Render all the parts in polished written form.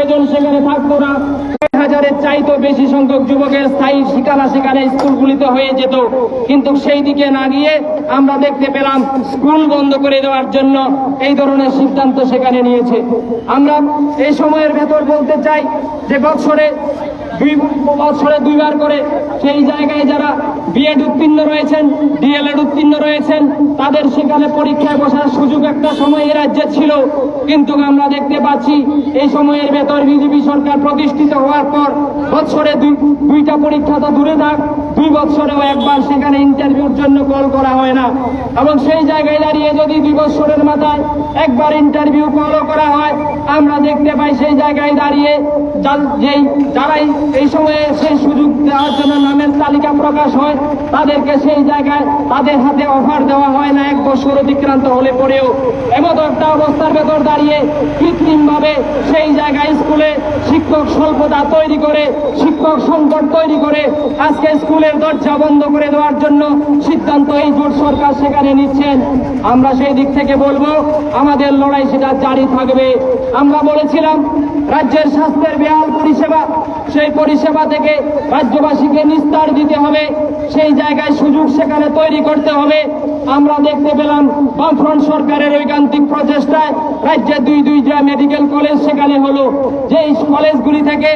সেখানে থাকতো না। 1000-এর চাইতো বেশি সংখ্যক যুবকের স্থায়ী ঠিকানা সেখানে স্কুলগুলিতে হয়ে যেত, কিন্তু সেই দিকে না গিয়ে আমরা দেখতে পেলাম স্কুল বন্ধ করে দেওয়ার জন্য এই ধরনের সিদ্ধান্ত সেখানে নিয়েছে। আমরা এই সময়ের ভেতর বলতে চাই যে বছরে দুইবার করে সেই জায়গায় যারা বিএড উত্তীর্ণ রয়েছেন, ডিএলএড উত্তীর্ণ রয়েছেন, তাদের সেখানে পরীক্ষায় বসার সুযোগ একটা সময় এই রাজ্যে ছিল, কিন্তু আমরা দেখতে পাচ্ছি এই সময়ের ভেতর বিজেপি সরকার প্রতিষ্ঠিত হওয়ার পর বছরে দুইটা পরীক্ষা তো দূরে থাক, 2 বছরেও একবার সেখানে ইন্টারভিউর জন্য কল করা হয় না। এবং সেই জায়গায় দাঁড়িয়ে যদি 2 বছরের মাথায় একবার ইন্টারভিউ কলও করা হয়, আমরা দেখতে পাই সেই জায়গায় দাঁড়িয়ে যারাই এই সময়ে সেই সুযোগ দেওয়ার জন্য নামের তালিকা প্রকাশ হয়, তাদেরকে সেই জায়গায় তাদের হাতে অফার দেওয়া হয় না 1 বছর অতিক্রান্ত হলে পরেও। এমন একটা অবস্থার ভেতর দাঁড়িয়ে কৃত্রিমভাবে সেই জায়গায় স্কুলে শিক্ষক স্বল্পতা তৈরি করে, শিক্ষক সংকট তৈরি করে আজকে স্কুলের দরজা বন্ধ করে দেওয়ার জন্য সিদ্ধান্ত এই জোট সরকার সেখানে নিচ্ছেন। আমরা সেই দিক থেকে বলবো আমাদের লড়াই সেটা জারি থাকবে। আমরা বলেছিলাম রাজ্যের স্বাস্থ্যের বেহাল পরিষেবা, সেই পরিষেবা থেকে রাজ্যবাসীকে নিস্তার দিতে হবে, সেই জায়গায় সুযোগ সেখানে তৈরি করতে হবে। আমরা দেখতে পেলাম বামফ্রন্ট সরকারের ঐকান্তিক প্রচেষ্টায় রাজ্যে 2টা মেডিকেল কলেজ সেখানে হলো, যেই কলেজগুলি থেকে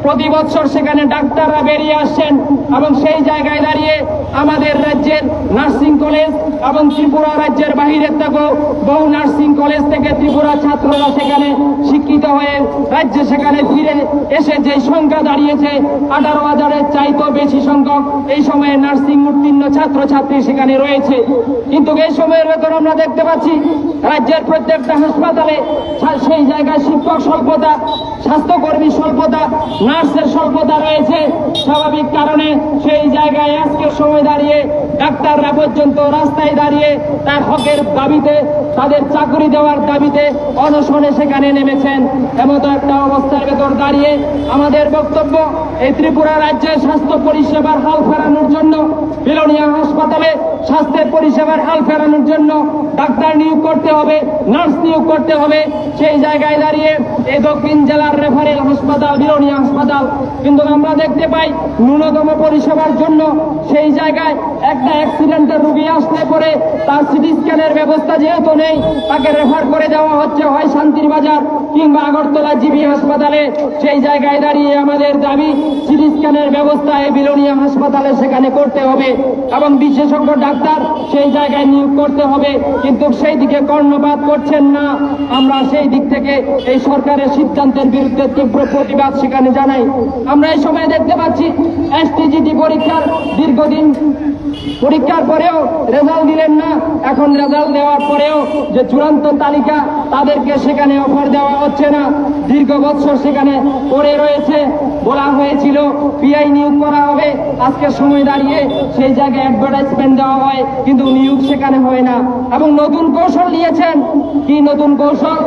প্রতি বছর সেখানে ডাক্তাররা বেরিয়ে আসছেন। এবং সেই জায়গায় দাঁড়িয়ে আমাদের রাজ্যের নার্সিং কলেজ এবং ত্রিপুরা রাজ্যের বাহিরের থেকেও বহু নার্সিং কলেজ থেকে ত্রিপুরা ছাত্ররা সেখানে শিক্ষিত হয়ে রাজ্যে সেখানে ফিরে এসে যে সংখ্যা দাঁড়িয়েছে 18,000-এর চাইতো বেশি সংখ্যক এই সময়ে নার্সিং উত্তীর্ণ ছাত্রছাত্রী সেখানে রয়েছে। কিন্তু এই সময়ের ভেতর আমরা দেখতে পাচ্ছি রাজ্যের প্রত্যেকটা হাসপাতালে সেই জায়গায় শিক্ষক স্বল্পতা, স্বাস্থ্যকর্মী স্বল্পতা, নার্সের স্বল্পতা রয়েছে। স্বাভাবিক কারণে সেই জায়গায় আজকের সময় দাঁড়িয়ে ডাক্তাররা পর্যন্ত রাস্তায় দাঁড়িয়ে তার হকের দাবিতে, তাদের চাকরি দেওয়ার দাবিতে অনশনে সেখানে নেমেছেন। এমতো একটা অবস্থার ভেতর দাঁড়িয়ে আমাদের বক্তব্য, এই ত্রিপুরা রাজ্যের স্বাস্থ্য পরিষেবার হাল ফেরানোর জন্য, বিলোনিয়া হাসপাতালে স্বাস্থ্যের পরিষেবার হাল ফেরানোর জন্য ডাক্তার নিয়োগ করতে হবে, নার্স নিয়োগ করতে হবে। সেই জায়গায় দাঁড়িয়ে এই দক্ষিণ জেলার রেফারেল হাসপাতাল বিলোনিয়া হাসপাতাল, কিন্তু আমরা দেখতে পাই ন্যূনতম পরিষেবার জন্য সেই জায়গায় একটা অ্যাক্সিডেন্টের রোগী আসলে পরে তার সিটি স্ক্যানের ব্যবস্থা যেহেতু নেই, তাকে রেফার করে দেওয়া হচ্ছে হয় শান্তির বাজার কিংবা আগরতলা জিবি হাসপাতালে। সেই জায়গায় দাঁড়িয়ে আমাদের দাবি সিটি স্ক্যানের ব্যবস্থা এই বিলোনিয়া হাসপাতালে সেখানে করতে হবে এবং বিশেষজ্ঞ ডাক্তার সেই জায়গায় নিয়োগ করতে হবে, কিন্তু সেই দিকে কর্ণপাত করছেন না। আমরা সেই দিক থেকে এই সরকারের সিদ্ধান্তের বিরুদ্ধে তীব্র প্রতিবাদ সেখানে জানাই। আমরা এই সময় দেখতে পাচ্ছি এসটিজিটি পরীক্ষার দীর্ঘদিন পরীক্ষার পরেও রেজাল্ট দিলেন না। এখন রেজাল্ট দেওয়ার পরেও যে চূড়ান্ত তালিকা, তাদেরকে সেখানে অফার দেওয়া হচ্ছে না। দীর্ঘ বছর সেখানে পড়ে রয়েছে। বলা হয়েছিল পিআই নিয়োগ করা হবে, আজকের সময় দাঁড়িয়ে সেই জায়গায় অ্যাডভার্টাইজমেন্ট দেওয়া হয়, কিন্তু নিয়োগ সেখানে হয় না। এবং নতুন কৌশল নিয়েছেন। কি নতুন কৌশল?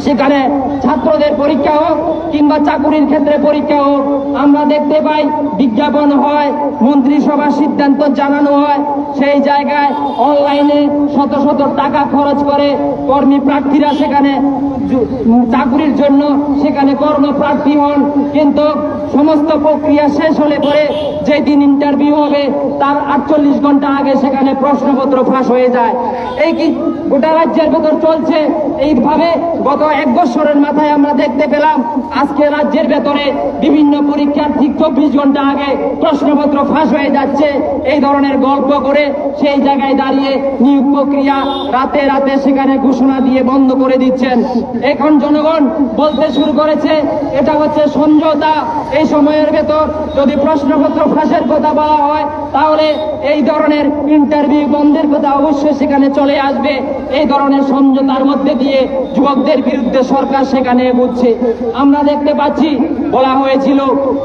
সেখানে ছাত্রদের পরীক্ষা হোক কিংবা চাকুরির ক্ষেত্রে পরীক্ষা হোক, আমরা দেখতে পাই বিজ্ঞাপন হয়, মন্ত্রিসভার সিদ্ধান্ত জানানো হয়, সেই জায়গায় অনলাইনে শত শত টাকা খরচ করে কর্মী প্রার্থীরা সেখানে চাকুরির জন্য সেখানে কর্মপ্রার্থী হন। কিন্তু সমস্ত প্রক্রিয়া শেষ হলে পরে যেদিন ইন্টারভিউ হবে তার 48 ঘন্টা আগে সেখানে প্রশ্নপত্র ফাঁস হয়ে যায়। এই কি গোটা রাজ্যের ভেতর চলছে? এইভাবে গত 1 বছরের মাথায় আমরা দেখতে পেলাম আজকে রাজ্যের ভেতরে বিভিন্ন পরীক্ষার ঠিক 24 ঘন্টা আগে প্রশ্নপত্র ফাঁস হয়ে যাচ্ছে। এই ধরনের গল্প করে সেই জায়গায় দাঁড়িয়ে নিয়োগ প্রক্রিয়া রাতে রাতে সেখানে ঘোষণা দিয়ে বন্ধ করে দিচ্ছেন। এখন জনগণ বলতে শুরু করেছে এটা হচ্ছে সমঝোতা। এই সময়ের ভেতর যদি প্রশ্নপত্র ফাঁসের কথা বলা হয় তাহলে এই ধরনের ইন্টারভিউ বন্ধের কথা অবশ্যই সেখানে চলে আসবে। এই ধরনের সমঝোতার মধ্যে দিয়ে যুবকদের বিরুদ্ধে সরকার সেখানে এগোচ্ছে। আমরা দেখতে পাচ্ছি বলা হয়েছিল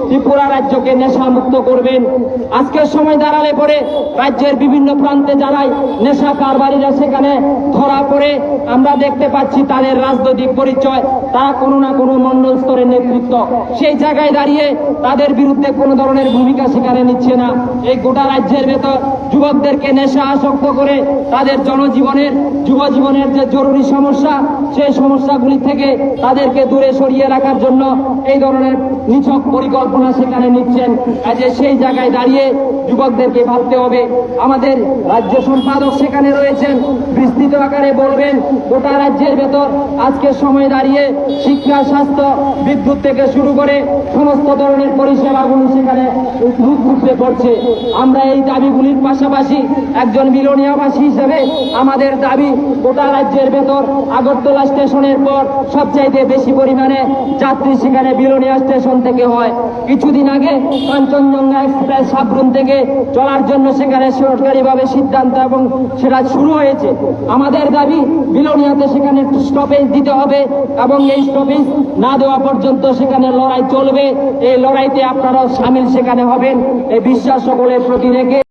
ত্রিপুরা রাজ্যকে নেশা মুক্ত করবেন। আজকের সময় দাঁড়ালে পরে রাজ্যের বিভিন্ন প্রান্তে যারাই নেশা কারবারিরা সেখানে ধরা পড়ে আমরা দেখতে পাচ্ছি তাদের রাজনৈতিক পরিচয়, তারা কোনো না কোনো মণ্ডল স্তরের নেতৃত্ব সেই জায়গায় দাঁড়িয়ে তাদের বিরুদ্ধে কোনো ধরনের ভূমিকা সেখানে নিচ্ছে না। এই গোটা রাজ্যের ভেতর যুবকদেরকে নেশা আসক্ত করে তাদের জনজীবনের যুব জীবনের যে জরুরি সমস্যা সেই সমস্যাগুলি থেকে তাদেরকে দূরে সরিয়ে রাখার জন্য এই ধরনের নিছক পরিকল্পনা সেখানে নিচ্ছেন। কাজে সেই জায়গায় দাঁড়িয়ে যুবকদেরকে ভাবতে হবে। আমাদের রাজ্য সম্পাদক সেখানে রয়েছেন, বিস্তৃত আকারে বলবেন গোটা রাজ্যের ভেতর আজকের সময় দাঁড়িয়ে শিক্ষা, স্বাস্থ্য, বিদ্যুৎ থেকে শুরু করে সমস্ত ধরনের পরিষেবাগুলি সেখানে রূপে পড়ছে। আমরা এই দাবিগুলির পাশাপাশি একজন বিলোনিয়াবাসী হিসেবে আমাদের দাবি গোটা রাজ্যের ভেতর আগরতলা স্টেশনের পর সবচাইতে বেশি পরিমাণে যাত্রী সেখানে বিলোনিয়া স্টেশন থেকে হয়। কিছুদিন আগে কাঞ্চনজঙ্ঘা এক্সপ্রেস সাবরুম থেকে চলার জন্য সেখানে সরকারিভাবে সিদ্ধান্ত এবং সেটা শুরু হয়েছে। আমাদের দাবি বিলোনিয়াতে সেখানে স্টপেজ দিতে হবে এবং এই স্টপেজ না দেওয়া পর্যন্ত সেখানে লড়াই চলবে। এই লড়াইতে আপনারাও সামিল সেখানে হবেন এই বিশ্বাস সকলের প্রতি রেখে